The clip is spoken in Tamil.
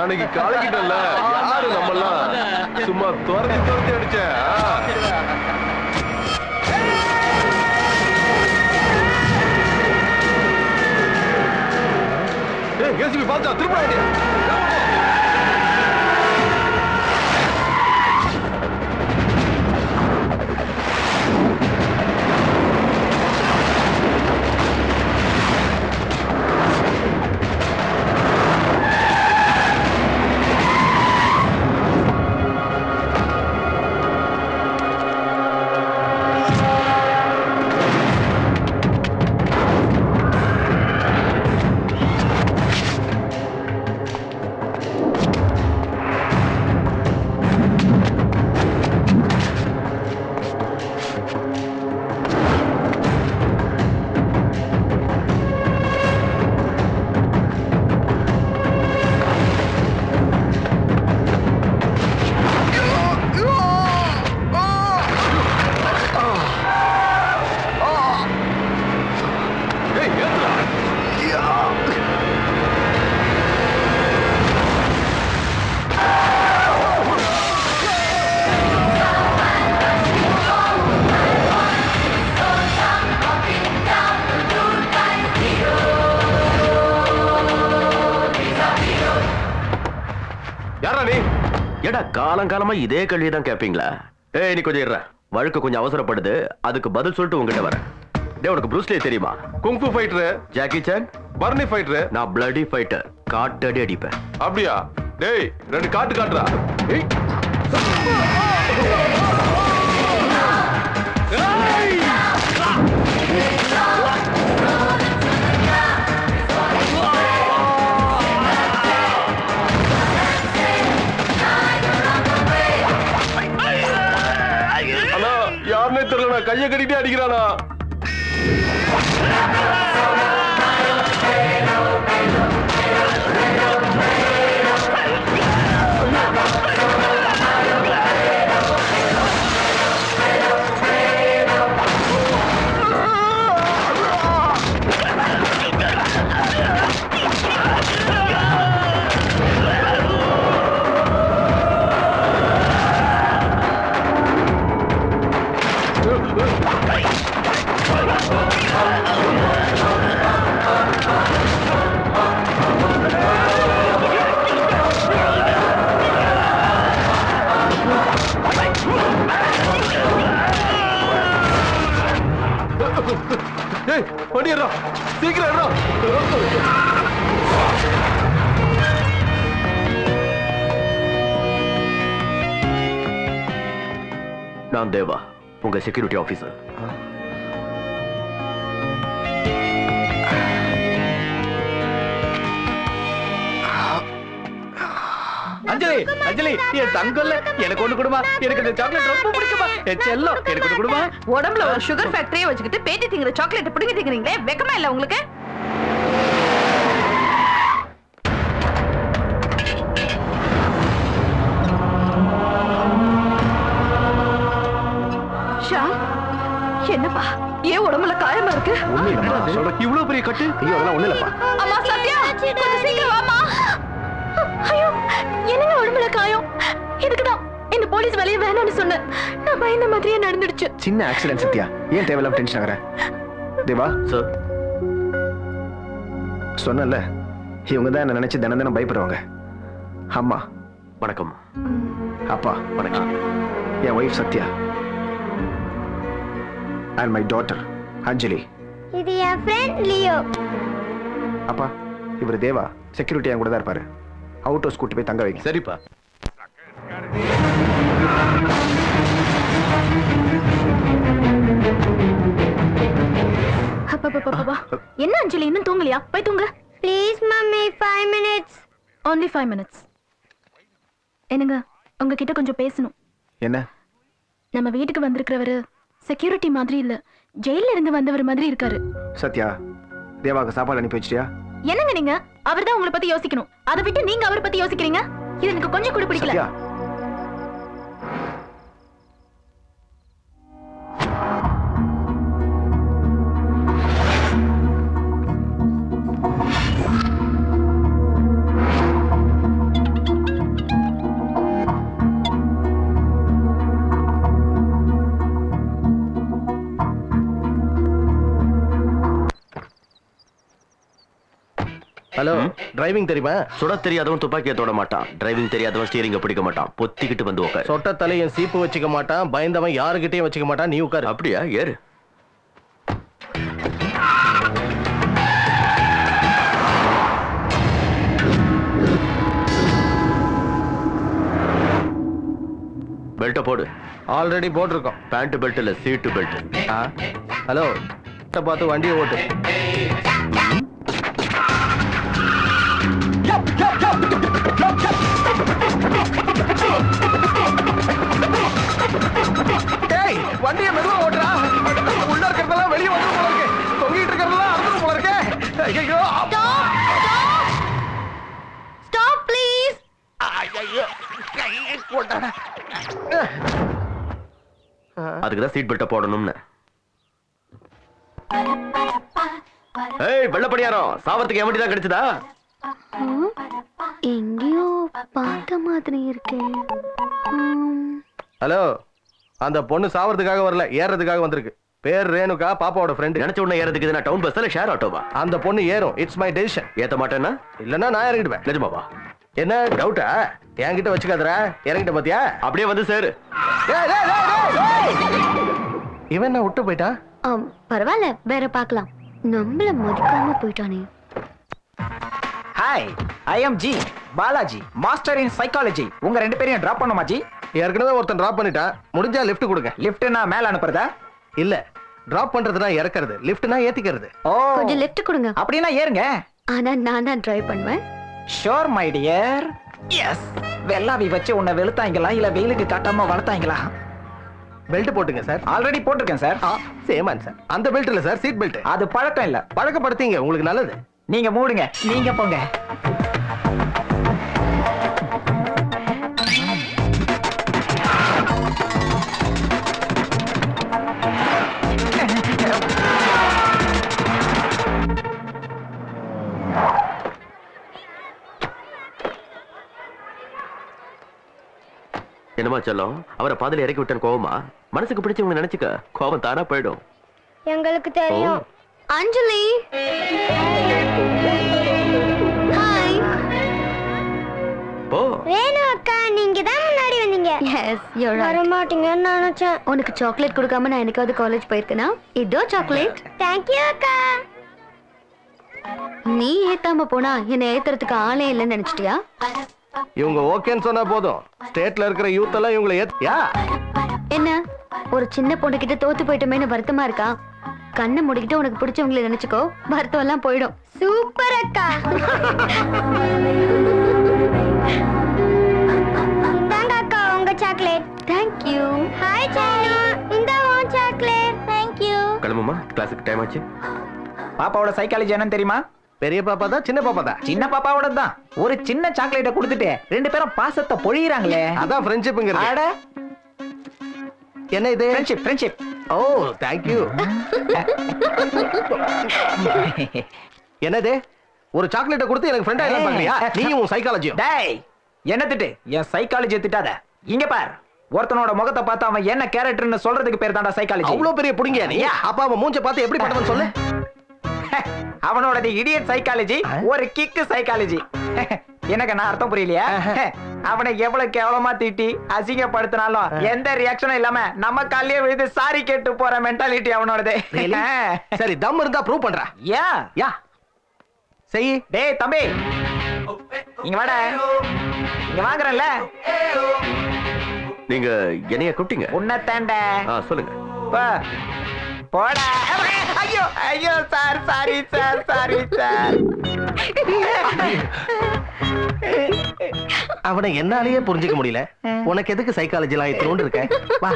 அன்னைக்கு காலைக்கிட்டல யாரு நம்மெல்லாம் சும்மா துரத்தி அடிச்ச ஏசிபி பார்த்தா திரும்ப காலங்காலமா இதே கேள்விதான் கேட்பீங்களா? ஏய் நீ கொஞ்சம் இருற, வழுக்கு கொஞ்சம் அவசரப்படுது, அதுக்கு பதில் சொல்லிட்டு உங்ககிட்ட வரேன். டேய் உனக்கு ப்ரூஸ் லீ தெரியுமா? Kung fu fighter. Jackie Chan Barney fighter. நான் பிளடி ஃபைட்டர், காட்டடி அடிப்பேன். அப்படியா? டேய் ரெண்டு காட்டுறா. ஏய் தெரியல, கையை கட்டிட்டே அடிக்கிறானா? சீக்கிரம் நான் தேவா, உங்க செக்யூரிட்டி ஆபீசர். அஞ்சலி அஞ்சலி என் தங்கல்ல எனக்கு ஒண்ணு கொடுமா, எனக்கு இந்த சாக்லேட் ரொம்ப பிடிக்குமா, என் செல்லம் எனக்கு ஒண்ணு கொடுமா. உடம்புல ஒரு சுகர் ஃபேக்டரியை வச்சுக்கிட்டு பேட்டி திங்கிற சாக்லேட் பிடிங்க திங்கிறீங்களே, வெக்கமா இல்ல உங்களுக்கு? என்னப்பா ஏன் உடம்புல காயமா இருக்கு? இவ்வளவு பெரிய கட்டு? அதெல்லாம் ஒண்ணு இல்லப்பா. அம்மா சத்யா கொஞ்சம் சீக்கிரம் வாமா. ஐயோ என்னங்க உடம்புல காயம்? இதுக்குதான் இந்த போலீஸ் வேலையை வேணாம்னு சொன்னேன். நான் பயந்த மாதிரியே நடந்துடுச்சு. சின்ன ஆக்சிடென்ட் சத்யா, ஏன் தேவையில்லாம டென்ஷன் ஆகுற? தேவா சார் சொன்னல, இவங்க தான் என்ன நினைச்சு தினம் தினம் பயப்படுவாங்க. அம்மா வணக்கம். அப்பா வணக்கம். என் wife Sathya and my daughter Anjali. இது என் friend Leo. அப்பா இவர் தேவா, செக்யூரிட்டி என் கூட தான் இருப்பாரு. அவுட் ஹவுஸ் கூட்டி போய் தங்க வைங்க. சரிப்பா. என்ன அஞ்சலி இன்னும் தூங்கலையா? போய் தூங்க. Please mummy 5 minutes. Only 5 minutes. என்னங்க உங்ககிட்ட கொஞ்சம் பேசணும். என்ன? நம்ம வீட்டுக்கு வந்திருக்கிறவரு செக்யூரிட்டி மாதிரி இல்ல, ஜெயில இருந்து வந்தவர் மாதிரி இருக்காரு. சத்யா, தேவாக்கு சாப்பாடு அனுப்பி வச்சிட்டியா? என்னங்க நீங்க? அவர்தான் உங்களை பத்தி யோசிக்கணும், அதை விட்டு நீங்க அவரை பத்தி யோசிக்கிறீங்க. இது எனக்கு கொஞ்சம் கூட பிடிக்கல. சத்யா ஹலோ டிரைவிங் தெரியுமா? சுட தெரியாதவன் துப்பாக்கியை தொட மாட்டான், டிரைவிங் தெரியாதவன் ஸ்டீரிங்க பிடிக்க மாட்டான். பொத்திக்கிட்டு வந்து உட்காரு. சொட்ட தலையும் சீப்பு வச்சுக்க மாட்டான், பயந்தவன் யாருகிட்டயும் வச்சுக்க மாட்டான். நீ உட்காரு. அப்படியா? ஏறு. பெல்ட்ட போடு. ஆல்ரெடி போட்டிருக்கோம். பேண்ட் பெல்ட் இல்ல, சீட்டு பெல்ட். ஹலோ பார்த்து வண்டியை ஓட்டு. டேய் வண்டியை மெதுவா ஓட்டுறா. உள்ள இருக்கிறதெல்லாம் வெளியே வந்து போல இருக்கு, தொங்கிட்டு இருக்கிறதெல்லாம் அறுந்து போல இருக்கு. ஐயோ ஸ்டாப் ப்ளீஸ். ஐயோ போட்டாடா. அதுக்குதான் சீட் பெல்ட்ட போடணும்னு. ஏய் வெள்ளப்படியாரம், சாவறதுக்கு எவண்டி தான் கிடைச்சதா? எங்கேயோ பார்த்த மாதிரி இருக்கே. ஹலோ, அந்த பொண்ணு சாவறதுக்காக வரல, ஏறதுக்காக வந்திருக்கு. பேர் ரேணுகா, பாப்பாவோட ஃப்ரெண்ட். நினைச்ச உடனே ஏறதுக்கு இது டவுன் பஸ்ல ஷேர் ஆட்டோவா? அந்த பொண்ணு ஏறும். It's my decision. ஏத்த மாட்டேன்னா? இல்லன்னா நான் இறங்கிடுவேன். நிஜமாவா? என்ன டவுட்டா? என்கிட்ட வச்சுக்காதடா. இறங்கிட்ட பாத்தியா? அப்படியே வந்து சேரு. இவன் என்ன விட்டு போயிட்டான்? பரவாயில்ல, வேற பார்க்கலாம். நம்மள மதிக்காம போயிட்டானே. Hi, I am G Balaji, master in psychology. உங்க ரெண்டு பேரையும் டிராப் பண்ணுமா ஜி? ஏற்கனவே ஒருத்தன் டிராப் பண்ணிட்டான். முடிஞ்சா லிஃப்ட் கொடுங்க. லிஃப்ட்னா மேல அனுப்புறதா? இல்ல, டிராப் பண்றதுனா இறக்குறது, லிஃப்ட்னா ஏத்திக்கிறது. ஓ, கொஞ்சம் லெஃப்ட் கொடுங்க. அப்படின்னா ஏறுங்க. ஆனா நான் தான் டிரைவ் பண்ணுவேன். Sure my dear. எஸ். வெள்ளாவி வச்சு உன்னை வெளுத்தாங்களா இல்ல வெயிலுக்கு காட்டாம வளர்த்தாங்களா? பெல்ட் போட்டுங்க சார். ஆல்ரெடி போட்டிருக்கேன் சார். சேமான் சார். அந்த பெல்ட் இல்ல சார், சீட் பெல்ட். அது பழக்கம் இல்ல. பழக்கப்படுத்தீங்க, உங்களுக்கு நல்லது. நீங்க மூடுங்க, நீங்க போங்க. என்னமா செல்லம், அவரை பாதையில இறக்கி விட்டேன் கோவமா? மனசுக்கு பிடிச்சவங்க நினைச்சுக்க, கோவம் தானா போயிடும். எங்களுக்கு தெரியும். அஞ்சலி, ஹாய். ஓ ரேணு அக்கா, நீங்க தான் முன்னாடி வந்தீங்க. எஸ், யூ ஆர் வர ரைட். மாட்டீங்கன்னு நினைச்சேன். உனக்கு சாக்லேட் கொடுக்காம நான் எனக்காவது காலேஜ் போயிருக்கேனா? இதோ சாக்லேட். தேங்க்யூ அக்கா. நீ ஏத்தாம போனா என்ன ஏத்துறதுக்கு ஆளே இல்லைன்னு நினைச்சிட்டியா? இவங்க ஓகேன்னு சொன்னா போதும். ஸ்டேட்ல இருக்கிற யூத் எல்லாம் இவங்களை ஏத்தியா? என்ன, ஒரு சின்ன பொண்ணு கிட்ட தோத்து போயிட்டோமேன்னு வருத்தமா இருக்கா? கண்ணை முடிக்கிட்டு உனக்கு பிடிச்சவங்களை நினைச்சுக்கோ, வருத்தம் எல்லாம் போயிடும். சூப்பர் அக்கா. இந்தாங்க அக்கா உங்க சாக்லேட். தேங்க்யூ. ஹாய் சானு, இந்த உன் சாக்லேட். தேங்க்யூ. கிளம்புமா, கிளாஸுக்கு டைம் ஆச்சு. பாப்பாவோட சைக்காலஜி என்னன்னு தெரியுமா? பெரிய பாப்பா தான், சின்ன பாப்பா தான். சின்ன பாப்பாவோட தான். ஒரு சின்ன சாக்லேட்டை கொடுத்துட்டு ரெண்டு பேரும் பாசத்தை பொழியறாங்களே, அதான் ஃப்ரெண்ட்ஷிப்ங்கிறது. அட என்ன இது? Friendship, friendship. ஓ தேங்க்யூ. என்னது, ஒரு சாக்லேட்டை கொடுத்து எனக்கு ஃப்ரெண்டா என்ன பாக்குறியா? நீயும் உன் சைக்காலஜியும். டேய், என்ன திட்டு? என் சைக்காலஜியை திட்டாத. இங்க பார், ஒருத்தனோட முகத்தை பார்த்து அவன் என்ன கேரக்டர்னு சொல்றதுக்கு பேர் தான்டா சைக்காலஜி. அவ்வளவு பெரிய புடிங்க நீ. அப்ப அவன் மூஞ்ச பார்த்து எப்படி பண்றதுன்னு சொல்லு. அவனோட இடியட் சைக்காலஜி ஒரு கிக்கு சைக்காலஜி. எனக்கு நான் அர்த்தம் புரியலையா? அவனை எவ்வளவு கேவலமா திட்டி அசிங்கப்படுத்தினாலும் எந்த ரியாக்ஷனும் இல்லாம நம்ம காலையே விழுந்து சாரி கேட்டு போற மென்டாலிட்டி அவனோடது. சரி, தம் இருந்தா ப்ரூவ் பண்றா. யா யா செய். டேய் தம்பி, இங்க வாடா. இங்க வாங்குறேன்ல. நீங்க என்னைய கூப்பிட்டீங்க? உன்னை தாண்டா. சொல்லுங்க. போடா. ஐயோ ஐயோ sir, sorry sir, sorry sir. அவனை என்னாலேயே புரிஞ்சுக்க முடியல. உனக்கு எதுக்கு சைக்காலஜி எல்லாம் இத்தோண்டு இருக்க? வா.